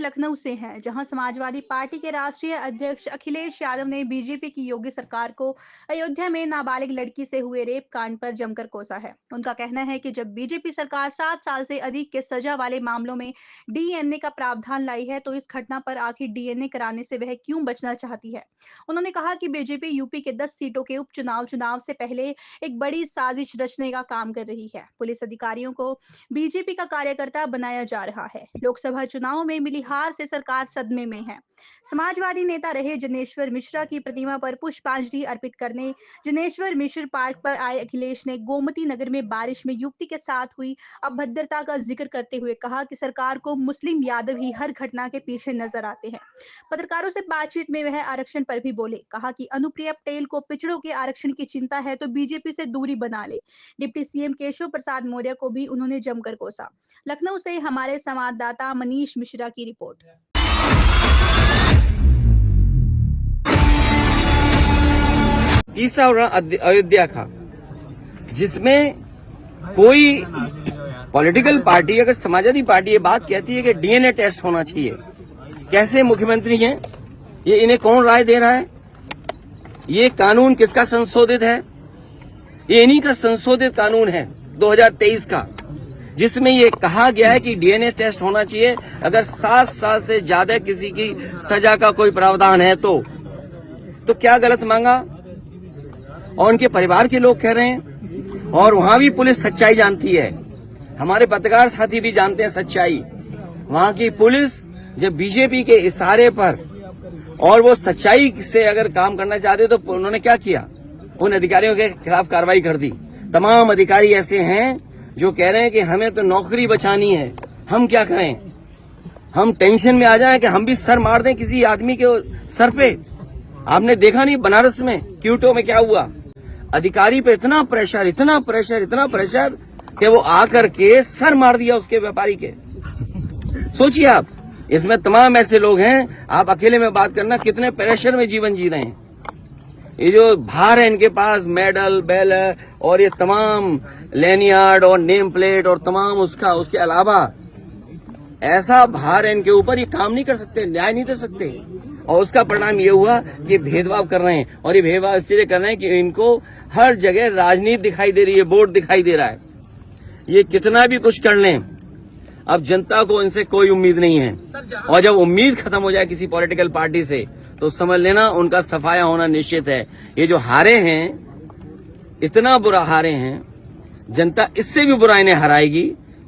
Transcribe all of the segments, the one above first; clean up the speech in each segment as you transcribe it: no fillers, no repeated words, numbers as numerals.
लखनऊ से हैं, जहां समाजवादी पार्टी के राष्ट्रीय अध्यक्ष अखिलेश यादव ने बीजेपी की योगी सरकार को अयोध्या में नाबालिग लड़की से हुए रेप कांड पर जमकर कोसा है। उनका कहना है कि जब बीजेपी सरकार 7 साल से अधिक के सजा वाले मामलों में डीएनए का प्रावधान लाई है, तो इस घटना पर आखिर डीएनए कराने से वह क्यों बचना चाहती है। उन्होंने कहा कि बीजेपी यूपी के 10 सीटों के उपचुनाव से पहले एक बड़ी साजिश रचने का काम कर रही है। पुलिस अधिकारियों को बीजेपी का कार्यकर्ता बनाया जा रहा है। लोकसभा चुनाव में मिली हार से सरकार सदमे में है। समाजवादी नेता रहे जनेश्वर मिश्रा की प्रतिमा पर पुष्पांजलि अर्पित करने जनेश्वर मिश्र पार्क पर आए अखिलेश ने गोमती नगर में बारिश में युवती के साथ हुई अभद्रता का जिक्र करते हुए कहा कि सरकार को मुस्लिम यादव ही हर घटना के पीछे नजर आते हैं। पत्रकारों से बातचीत में वह आरक्षण पर भी बोले। कहा कि अनुप्रिया पटेल को पिछड़ों के आरक्षण की चिंता है तो बीजेपी से दूरी बना ले। डिप्टी सीएम केशव प्रसाद मौर्य को भी उन्होंने जमकर कोसा। लखनऊ से हमारे संवाददाता मनीष मिश्रा की रिपोर्ट। तीसरा अयोध्या का, जिसमें कोई पॉलिटिकल पार्टी, अगर समाजवादी पार्टी ये बात कहती है कि डीएनए टेस्ट होना चाहिए, कैसे मुख्यमंत्री हैं ये, इन्हें कौन राय दे रहा है? ये कानून किसका संशोधित है? ये इन्हीं का संशोधित कानून है 2023 का, जिसमें ये कहा गया है कि डीएनए टेस्ट होना चाहिए अगर 7 साल से ज्यादा किसी की सजा का कोई प्रावधान है तो क्या गलत मांगा? और उनके परिवार के लोग कह रहे हैं, और वहां भी पुलिस सच्चाई जानती है, हमारे पत्रकार साथी भी जानते हैं सच्चाई। वहां की पुलिस जब बीजेपी के इशारे पर और वो सच्चाई से अगर काम करना चाहते तो उन्होंने क्या किया? उन अधिकारियों के खिलाफ कार्रवाई कर दी। तमाम अधिकारी ऐसे हैं जो कह रहे हैं कि हमें तो नौकरी बचानी है, हम क्या करें? हम टेंशन में आ जाएं कि हम भी सर मार दें किसी आदमी के सर पे। आपने देखा नहीं बनारस में क्यूटो में क्या हुआ? अधिकारी पे इतना प्रेशर कि वो आकर के सर मार दिया उसके व्यापारी के। सोचिए आप, इसमें तमाम ऐसे लोग हैं, आप अकेले में बात करना कितने प्रेशर में जीवन जी रहे हैं। ये जो भार है इनके पास, मेडल बेल और ये तमाम लैनियार्ड और नेम प्लेट और तमाम उसके अलावा ऐसा भार है इनके ऊपर, ये काम नहीं कर सकते, न्याय नहीं दे सकते। और उसका परिणाम ये हुआ कि भेदभाव कर रहे हैं, और ये भेदभाव इसलिए कर रहे हैं कि इनको हर जगह राजनीति दिखाई दे रही है, वोट दिखाई दे रहा है। ये कितना भी कुछ कर लें, अब जनता को इनसे कोई उम्मीद नहीं है। और जब उम्मीद खत्म हो जाए किसी पॉलिटिकल पार्टी से तो समझ लेना उनका सफाया होना निश्चित है। ये जो हारे हैं, इतना बुरा हारे हैं, जनता इससे भी बुरा इन्हें हराएगी,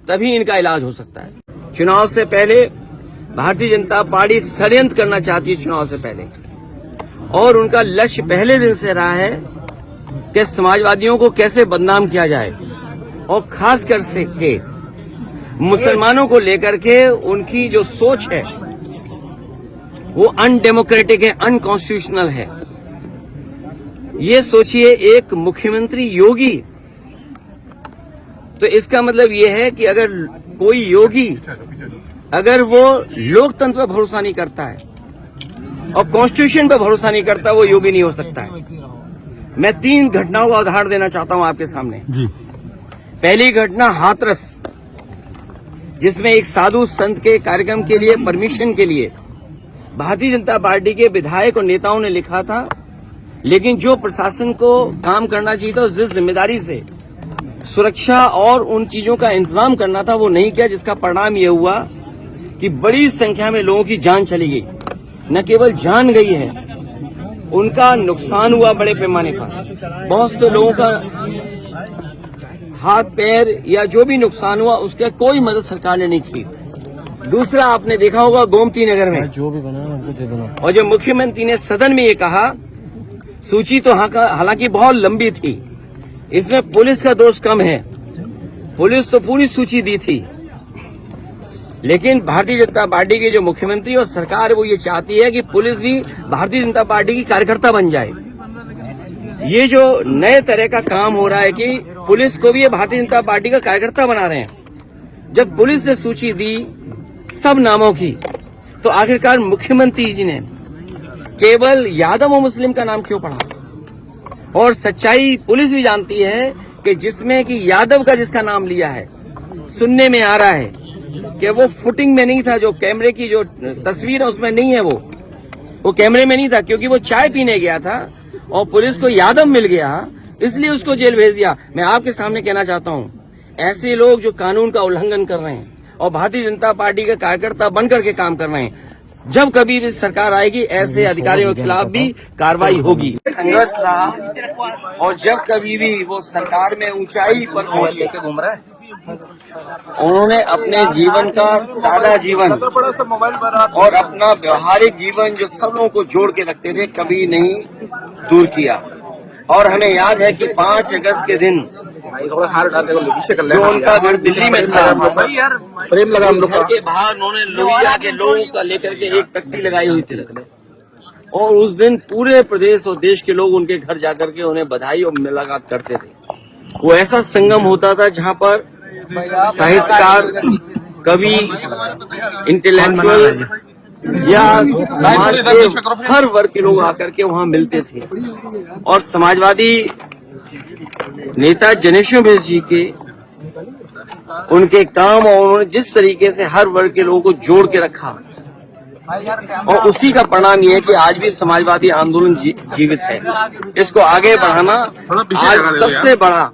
तभी इनका इलाज हो सकता है। चुनाव से पहले भारतीय जनता पार्टी षड्यंत्र करना चाहती है चुनाव से पहले, और उनका लक्ष्य पहले दिन से रहा है कि समाजवादियों को कैसे बदनाम किया जाए, और खास कर से के मुसलमानों को लेकर के उनकी जो सोच है वो अनडेमोक्रेटिक है, अनकॉन्स्टिट्यूशनल है। ये सोचिए, एक मुख्यमंत्री योगी, तो इसका मतलब ये है कि अगर कोई योगी अगर वो लोकतंत्र पर भरोसा नहीं करता है और कॉन्स्टिट्यूशन पर भरोसा नहीं करता, वो योगी नहीं हो सकता है। मैं 3 घटनाओं का उदाहरण देना चाहता हूं आपके सामने जी। पहली घटना हाथरस, जिसमें एक साधु संत के कार्यक्रम के लिए परमिशन के लिए भारतीय जनता पार्टी के विधायक और नेताओं ने लिखा था, लेकिन जो प्रशासन को काम करना चाहिए था, जिस जिम्मेदारी से सुरक्षा और उन चीजों का इंतजाम करना था, वो नहीं किया, जिसका परिणाम ये हुआ कि बड़ी संख्या में लोगों की जान चली गई। न केवल जान गई है, उनका नुकसान हुआ बड़े पैमाने पर। बहुत से लोगों का हाथ पैर या जो भी नुकसान हुआ, उसका कोई मदद सरकार ने नहीं की। दूसरा, आपने देखा होगा गोमती नगर में जो भी बना, और जब मुख्यमंत्री ने सदन में ये कहा, सूची तो हालांकि बहुत लंबी थी, इसमें पुलिस का दोष कम है, पुलिस तो पूरी सूची दी थी, लेकिन भारतीय जनता पार्टी के जो मुख्यमंत्री और सरकार वो ये चाहती है कि पुलिस भी भारतीय जनता पार्टी की कार्यकर्ता बन जाए। ये जो नए तरह का काम हो रहा है कि पुलिस को भी ये भारतीय जनता पार्टी का कार्यकर्ता बना रहे हैं। जब पुलिस ने सूची दी सब नामों की, तो आखिरकार मुख्यमंत्री जी ने केवल यादव और मुस्लिम का नाम क्यों पढ़ा? और सच्चाई पुलिस भी जानती है कि जिसमें कि यादव का जिसका नाम लिया है, सुनने में आ रहा है कि वो फुटिंग में नहीं था, जो कैमरे की जो तस्वीर है उसमें नहीं है, वो कैमरे में नहीं था, क्योंकि वो चाय पीने गया था और पुलिस को यादव मिल गया, इसलिए उसको जेल भेज दिया। मैं आपके सामने कहना चाहता हूं, ऐसे लोग जो कानून का उल्लंघन कर रहे हैं और भारतीय जनता पार्टी के कार्यकर्ता बनकर के काम कर रहे हैं, जब कभी भी सरकार आएगी ऐसे अधिकारियों के खिलाफ भी कार्रवाई होगी। संघर्ष रहा और जब कभी भी वो सरकार में ऊंचाई पर पहुंचे, उन्होंने अपने जीवन का सादा जीवन और अपना व्यवहारिक जीवन जो सब लोगों को जोड़ के रखते थे कभी नहीं दूर किया। और हमें याद है कि 5 अगस्त के दिन जो उनका घर दिल्ली में था, प्रेम लगा हम लोग घर के बाहर उन्होंने लोहिया के लोगों का लेकर के एक तख्ती लगाई हुई थी और उस दिन पूरे प्रदेश और देश के लोग उनके घर जाकर के उन्हें बधाई और मुलाकात करते थे। वो ऐसा संगम होता था जहां पर साहित्यकार, कवि, इंटेलेक्चुअल या समाज के हर वर्ग के लोग आकर के वहां मिलते थे। और समाजवादी नेता जनेश्वर मिश्र जी के उनके काम और उन्होंने जिस तरीके से हर वर्ग के लोगों को जोड़ के रखा, और उसी का परिणाम ये है कि आज भी समाजवादी आंदोलन जीवित है। इसको आगे बढ़ाना आज सबसे बड़ा,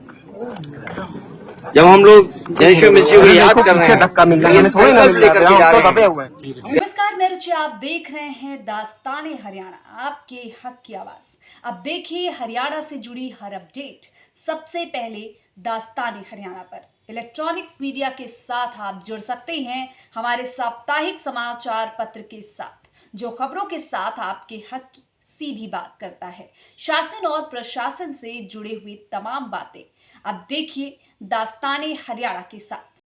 जब हम लोग जनेश्वर मिश्र को याद कर रहे हैं, संकल्प लेकर के जा रहे हैं। नमस्कार, मैं रुचि, आप देख रहे हैं दास्ताने हरियाणा, आपके हक की आवाज। अब देखिए हरियाणा से जुड़ी हर अपडेट सबसे पहले दास्ताने हरियाणा पर। इलेक्ट्रॉनिक्स मीडिया के साथ आप जुड़ सकते हैं हमारे साप्ताहिक समाचार पत्र के साथ, जो खबरों के साथ आपके हक की सीधी बात करता है। शासन और प्रशासन से जुड़े हुए तमाम बातें अब देखिए दास्ताने हरियाणा के साथ।